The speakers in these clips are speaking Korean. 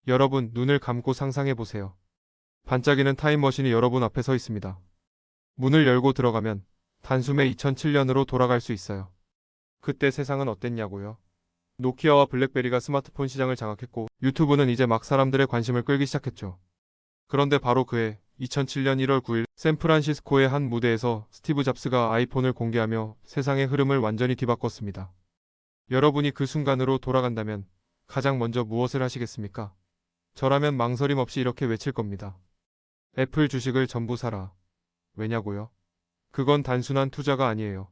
여러분, 눈을 감고 상상해 보세요. 반짝이는 타임머신이 여러분 앞에 서 있습니다. 문을 열고 들어가면 단숨에 2007년으로 돌아갈 수 있어요. 그때 세상은 어땠냐고요? 노키아와 블랙베리가 스마트폰 시장을 장악했고 유튜브는 이제 막 사람들의 관심을 끌기 시작했죠. 그런데 바로 그해 2007년 1월 9일 샌프란시스코의 한 무대에서 스티브 잡스가 아이폰을 공개하며 세상의 흐름을 완전히 뒤바꿨습니다. 여러분이 그 순간으로 돌아간다면 가장 먼저 무엇을 하시겠습니까? 저라면 망설임 없이 이렇게 외칠 겁니다. 애플 주식을 전부 사라. 왜냐고요? 그건 단순한 투자가 아니에요.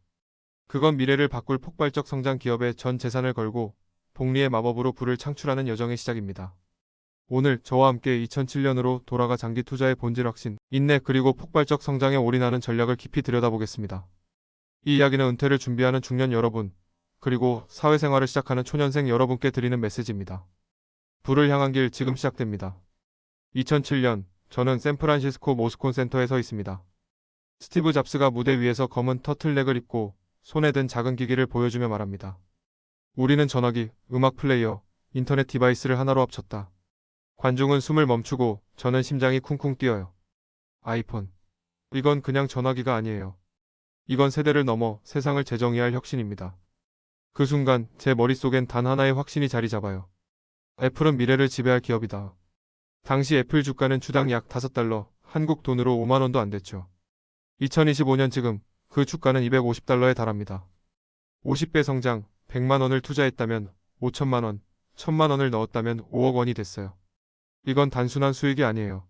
그건 미래를 바꿀 폭발적 성장 기업의 전 재산을 걸고 복리의 마법으로 부를 창출하는 여정의 시작입니다. 오늘 저와 함께 2007년으로 돌아가 장기 투자의 본질 확신, 인내 그리고 폭발적 성장에 올인하는 전략을 깊이 들여다보겠습니다. 이 이야기는 은퇴를 준비하는 중년 여러분, 그리고 사회생활을 시작하는 초년생 여러분께 드리는 메시지입니다. 불을 향한 길 지금 시작됩니다. 2007년, 저는 샌프란시스코 모스콘 센터에 서 있습니다. 스티브 잡스가 무대 위에서 검은 터틀넥을 입고 손에 든 작은 기기를 보여주며 말합니다. 우리는 전화기, 음악 플레이어, 인터넷 디바이스를 하나로 합쳤다. 관중은 숨을 멈추고 저는 심장이 쿵쿵 뛰어요. 아이폰. 이건 그냥 전화기가 아니에요. 이건 세대를 넘어 세상을 재정의할 혁신입니다. 그 순간 제 머릿속엔 단 하나의 확신이 자리 잡아요. 애플은 미래를 지배할 기업이다. 당시 애플 주가는 주당 약 5달러, 한국 돈으로 5만 원도 안 됐죠. 2025년 지금 그 주가는 250달러에 달합니다. 50배 성장, 100만 원을 투자했다면 5천만 원, 1천만 원을 넣었다면 5억 원이 됐어요. 이건 단순한 수익이 아니에요.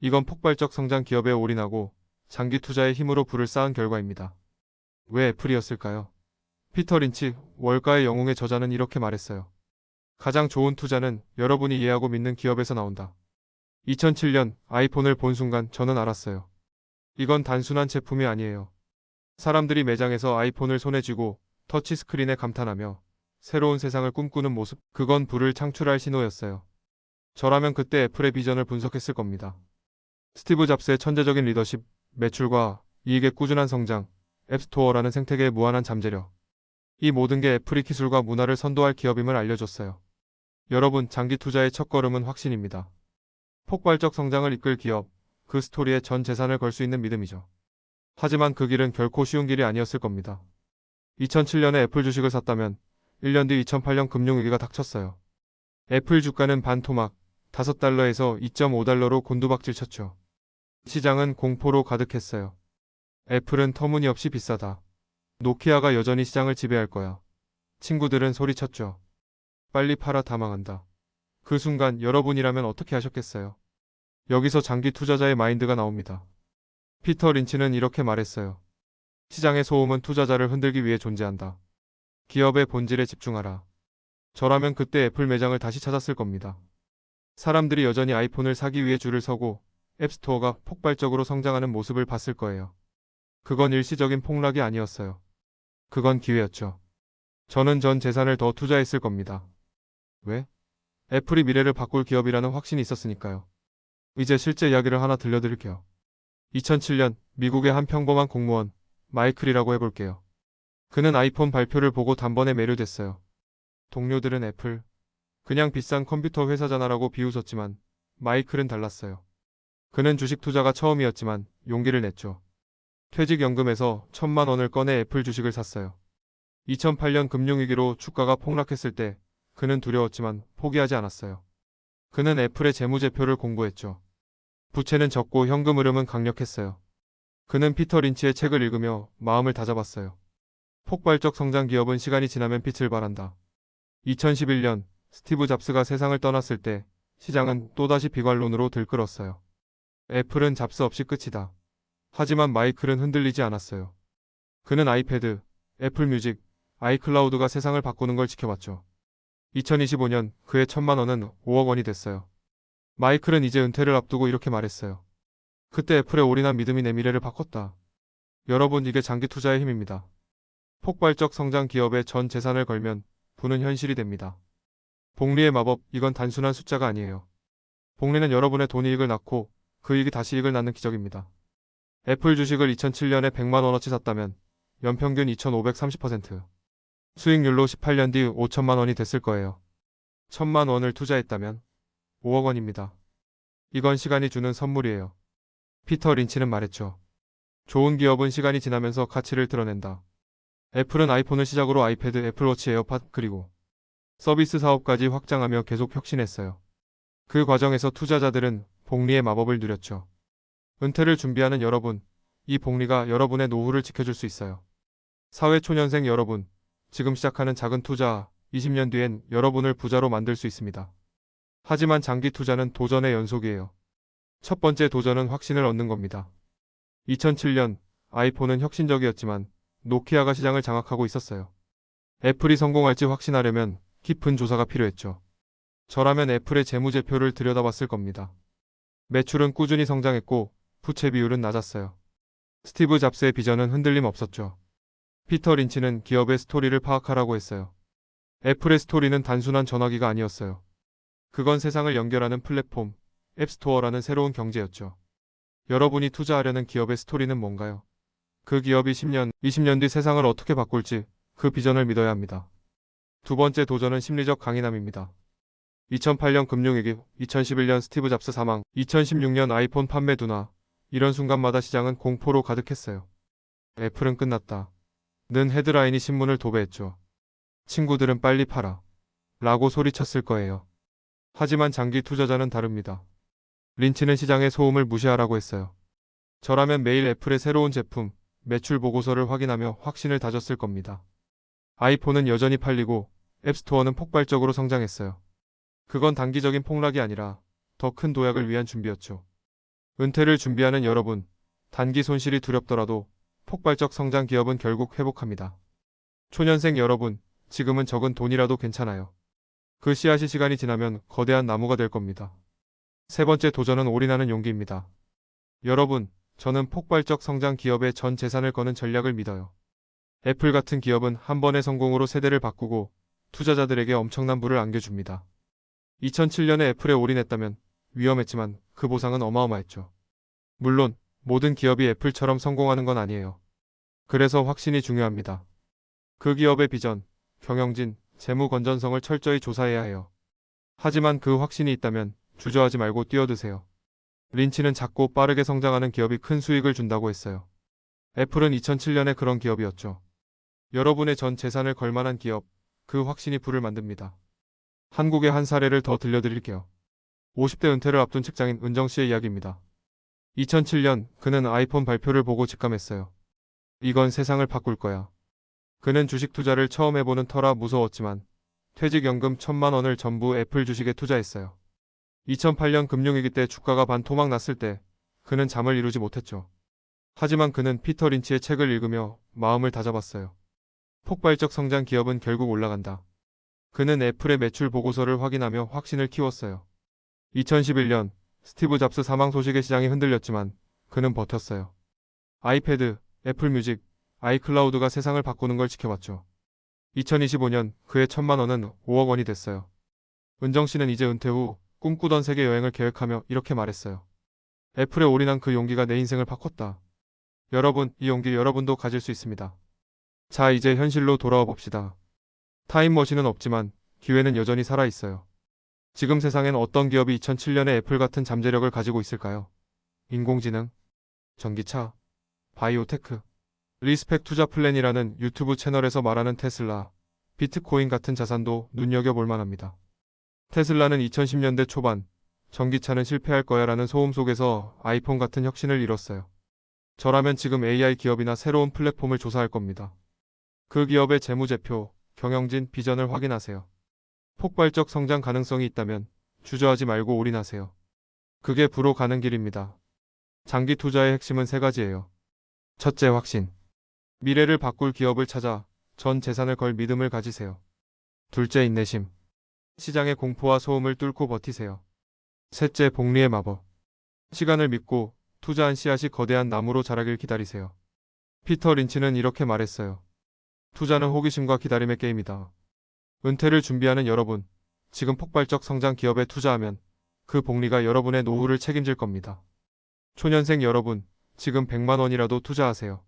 이건 폭발적 성장 기업에 올인하고 장기 투자의 힘으로 부를 쌓은 결과입니다. 왜 애플이었을까요? 피터 린치, 월가의 영웅의 저자는 이렇게 말했어요. 가장 좋은 투자는 여러분이 이해하고 믿는 기업에서 나온다. 2007년 아이폰을 본 순간 저는 알았어요. 이건 단순한 제품이 아니에요. 사람들이 매장에서 아이폰을 손에 쥐고 터치스크린에 감탄하며 새로운 세상을 꿈꾸는 모습, 그건 부를 창출할 신호였어요. 저라면 그때 애플의 비전을 분석했을 겁니다. 스티브 잡스의 천재적인 리더십, 매출과 이익의 꾸준한 성장, 앱스토어라는 생태계의 무한한 잠재력. 이 모든 게 애플이 기술과 문화를 선도할 기업임을 알려줬어요. 여러분, 장기 투자의 첫걸음은 확신입니다. 폭발적 성장을 이끌 기업, 그 스토리에 전 재산을 걸 수 있는 믿음이죠. 하지만 그 길은 결코 쉬운 길이 아니었을 겁니다. 2007년에 애플 주식을 샀다면 1년 뒤 2008년 금융위기가 닥쳤어요. 애플 주가는 반토막, 5달러에서 2.5달러로 곤두박질 쳤죠. 시장은 공포로 가득했어요. 애플은 터무니없이 비싸다. 노키아가 여전히 시장을 지배할 거야. 친구들은 소리쳤죠. 빨리 팔아 다 망한다. 그 순간 여러분이라면 어떻게 하셨겠어요? 여기서 장기 투자자의 마인드가 나옵니다. 피터 린치는 이렇게 말했어요. 시장의 소음은 투자자를 흔들기 위해 존재한다. 기업의 본질에 집중하라. 저라면 그때 애플 매장을 다시 찾았을 겁니다. 사람들이 여전히 아이폰을 사기 위해 줄을 서고 앱스토어가 폭발적으로 성장하는 모습을 봤을 거예요. 그건 일시적인 폭락이 아니었어요. 그건 기회였죠. 저는 전 재산을 더 투자했을 겁니다. 왜? 애플이 미래를 바꿀 기업이라는 확신이 있었으니까요. 이제 실제 이야기를 하나 들려드릴게요. 2007년 미국의 한 평범한 공무원 마이클이라고 해볼게요. 그는 아이폰 발표를 보고 단번에 매료됐어요. 동료들은 애플, 그냥 비싼 컴퓨터 회사잖아라고 비웃었지만 마이클은 달랐어요. 그는 주식 투자가 처음이었지만 용기를 냈죠. 퇴직연금에서 1,000만 원을 꺼내 애플 주식을 샀어요. 2008년 금융위기로 주가가 폭락했을 때 그는 두려웠지만 포기하지 않았어요. 그는 애플의 재무제표를 공부했죠. 부채는 적고 현금 흐름은 강력했어요. 그는 피터 린치의 책을 읽으며 마음을 다잡았어요. 폭발적 성장 기업은 시간이 지나면 빛을 발한다. 2011년 스티브 잡스가 세상을 떠났을 때 시장은 또다시 비관론으로 들끓었어요. 애플은 잡스 없이 끝이다. 하지만 마이클은 흔들리지 않았어요. 그는 아이패드, 애플 뮤직, 아이클라우드가 세상을 바꾸는 걸 지켜봤죠. 2025년 그의 1,000만 원은 5억 원이 됐어요. 마이클은 이제 은퇴를 앞두고 이렇게 말했어요. 그때 애플에 올인한 믿음이 내 미래를 바꿨다. 여러분, 이게 장기 투자의 힘입니다. 폭발적 성장 기업에 전 재산을 걸면 부는 현실이 됩니다. 복리의 마법, 이건 단순한 숫자가 아니에요. 복리는 여러분의 돈 이익을 낳고 그 이익이 다시 이익을 낳는 기적입니다. 애플 주식을 2007년에 100만 원어치 샀다면 연평균 2530%. 수익률로 18년 뒤 5천만 원이 됐을 거예요. 1,000만 원을 투자했다면 5억 원입니다. 이건 시간이 주는 선물이에요. 피터 린치는 말했죠. 좋은 기업은 시간이 지나면서 가치를 드러낸다. 애플은 아이폰을 시작으로 아이패드, 애플워치, 에어팟, 그리고 서비스 사업까지 확장하며 계속 혁신했어요. 그 과정에서 투자자들은 복리의 마법을 누렸죠. 은퇴를 준비하는 여러분, 이 복리가 여러분의 노후를 지켜줄 수 있어요. 사회초년생 여러분, 지금 시작하는 작은 투자, 20년 뒤엔 여러분을 부자로 만들 수 있습니다. 하지만 장기 투자는 도전의 연속이에요. 첫 번째 도전은 확신을 얻는 겁니다. 2007년 아이폰은 혁신적이었지만 노키아가 시장을 장악하고 있었어요. 애플이 성공할지 확신하려면 깊은 조사가 필요했죠. 저라면 애플의 재무제표를 들여다봤을 겁니다. 매출은 꾸준히 성장했고 부채 비율은 낮았어요. 스티브 잡스의 비전은 흔들림 없었죠. 피터 린치는 기업의 스토리를 파악하라고 했어요. 애플의 스토리는 단순한 전화기가 아니었어요. 그건 세상을 연결하는 플랫폼, 앱스토어라는 새로운 경제였죠. 여러분이 투자하려는 기업의 스토리는 뭔가요? 그 기업이 10년, 20년 뒤 세상을 어떻게 바꿀지 그 비전을 믿어야 합니다. 두 번째 도전은 심리적 강인함입니다. 2008년 금융위기, 2011년 스티브 잡스 사망, 2016년 아이폰 판매 둔화, 이런 순간마다 시장은 공포로 가득했어요. 애플은 끝났다. 는 헤드라인이 신문을 도배했죠. 친구들은 빨리 팔아. 라고 소리쳤을 거예요. 하지만 장기 투자자는 다릅니다. 린치는 시장의 소음을 무시하라고 했어요. 저라면 매일 애플의 새로운 제품, 매출 보고서를 확인하며 확신을 다졌을 겁니다. 아이폰은 여전히 팔리고 앱스토어는 폭발적으로 성장했어요. 그건 단기적인 폭락이 아니라 더 큰 도약을 위한 준비였죠. 은퇴를 준비하는 여러분, 단기 손실이 두렵더라도 폭발적 성장 기업은 결국 회복합니다. 초년생 여러분, 지금은 적은 돈이라도 괜찮아요. 그 씨앗이 시간이 지나면 거대한 나무가 될 겁니다. 세 번째 도전은 올인하는 용기입니다. 여러분, 저는 폭발적 성장 기업에 전 재산을 거는 전략을 믿어요. 애플 같은 기업은 한 번의 성공으로 세대를 바꾸고 투자자들에게 엄청난 부를 안겨줍니다. 2007년에 애플에 올인했다면 위험했지만 그 보상은 어마어마했죠. 물론 모든 기업이 애플처럼 성공하는 건 아니에요. 그래서 확신이 중요합니다. 그 기업의 비전, 경영진, 재무 건전성을 철저히 조사해야 해요. 하지만 그 확신이 있다면 주저하지 말고 뛰어드세요. 린치는 작고 빠르게 성장하는 기업이 큰 수익을 준다고 했어요. 애플은 2007년에 그런 기업이었죠. 여러분의 전 재산을 걸 만한 기업, 그 확신이 부를 만듭니다. 한국의 한 사례를 더 들려드릴게요. 50대 은퇴를 앞둔 직장인 은정 씨의 이야기입니다. 2007년 그는 아이폰 발표를 보고 직감했어요. 이건 세상을 바꿀 거야. 그는 주식 투자를 처음 해보는 터라 무서웠지만 퇴직연금 1,000만 원을 전부 애플 주식에 투자했어요. 2008년 금융위기 때 주가가 반토막 났을 때 그는 잠을 이루지 못했죠. 하지만 그는 피터 린치의 책을 읽으며 마음을 다잡았어요. 폭발적 성장 기업은 결국 올라간다. 그는 애플의 매출 보고서를 확인하며 확신을 키웠어요. 2011년 스티브 잡스 사망 소식에 시장이 흔들렸지만 그는 버텼어요. 아이패드, 애플 뮤직, 아이클라우드가 세상을 바꾸는 걸 지켜봤죠. 2025년 그의 1,000만 원은 5억 원이 됐어요. 은정 씨는 이제 은퇴 후 꿈꾸던 세계 여행을 계획하며 이렇게 말했어요. 애플에 올인한 그 용기가 내 인생을 바꿨다. 여러분, 이 용기 여러분도 가질 수 있습니다. 자, 이제 현실로 돌아와 봅시다. 타임머신은 없지만 기회는 여전히 살아있어요. 지금 세상엔 어떤 기업이 2007년에 애플 같은 잠재력을 가지고 있을까요? 인공지능, 전기차, 바이오테크, 리스펙 투자 플랜이라는 유튜브 채널에서 말하는 테슬라, 비트코인 같은 자산도 눈여겨볼 만합니다. 테슬라는 2010년대 초반 전기차는 실패할 거야라는 소음 속에서 아이폰 같은 혁신을 이뤘어요. 저라면 지금 AI 기업이나 새로운 플랫폼을 조사할 겁니다. 그 기업의 재무제표, 경영진, 비전을 확인하세요. 폭발적 성장 가능성이 있다면 주저하지 말고 올인하세요. 그게 부로 가는 길입니다. 장기 투자의 핵심은 세 가지예요. 첫째, 확신. 미래를 바꿀 기업을 찾아 전 재산을 걸 믿음을 가지세요. 둘째, 인내심. 시장의 공포와 소음을 뚫고 버티세요. 셋째, 복리의 마법. 시간을 믿고 투자한 씨앗이 거대한 나무로 자라길 기다리세요. 피터 린치는 이렇게 말했어요. 투자는 호기심과 기다림의 게임이다. 은퇴를 준비하는 여러분, 지금 폭발적 성장 기업에 투자하면 그 복리가 여러분의 노후를 책임질 겁니다. 초년생 여러분, 지금 100만 원이라도 투자하세요.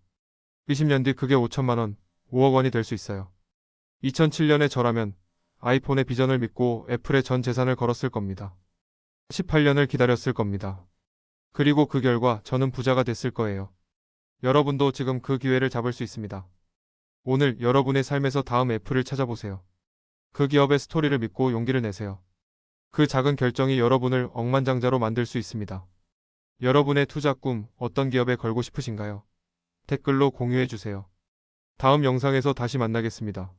20년 뒤 그게 5천만 원, 5억 원이 될 수 있어요. 2007년에 저라면 아이폰의 비전을 믿고 애플의 전 재산을 걸었을 겁니다. 18년을 기다렸을 겁니다. 그리고 그 결과 저는 부자가 됐을 거예요. 여러분도 지금 그 기회를 잡을 수 있습니다. 오늘 여러분의 삶에서 다음 애플을 찾아보세요. 그 기업의 스토리를 믿고 용기를 내세요. 그 작은 결정이 여러분을 억만장자로 만들 수 있습니다. 여러분의 투자 꿈 어떤 기업에 걸고 싶으신가요? 댓글로 공유해 주세요. 다음 영상에서 다시 만나겠습니다.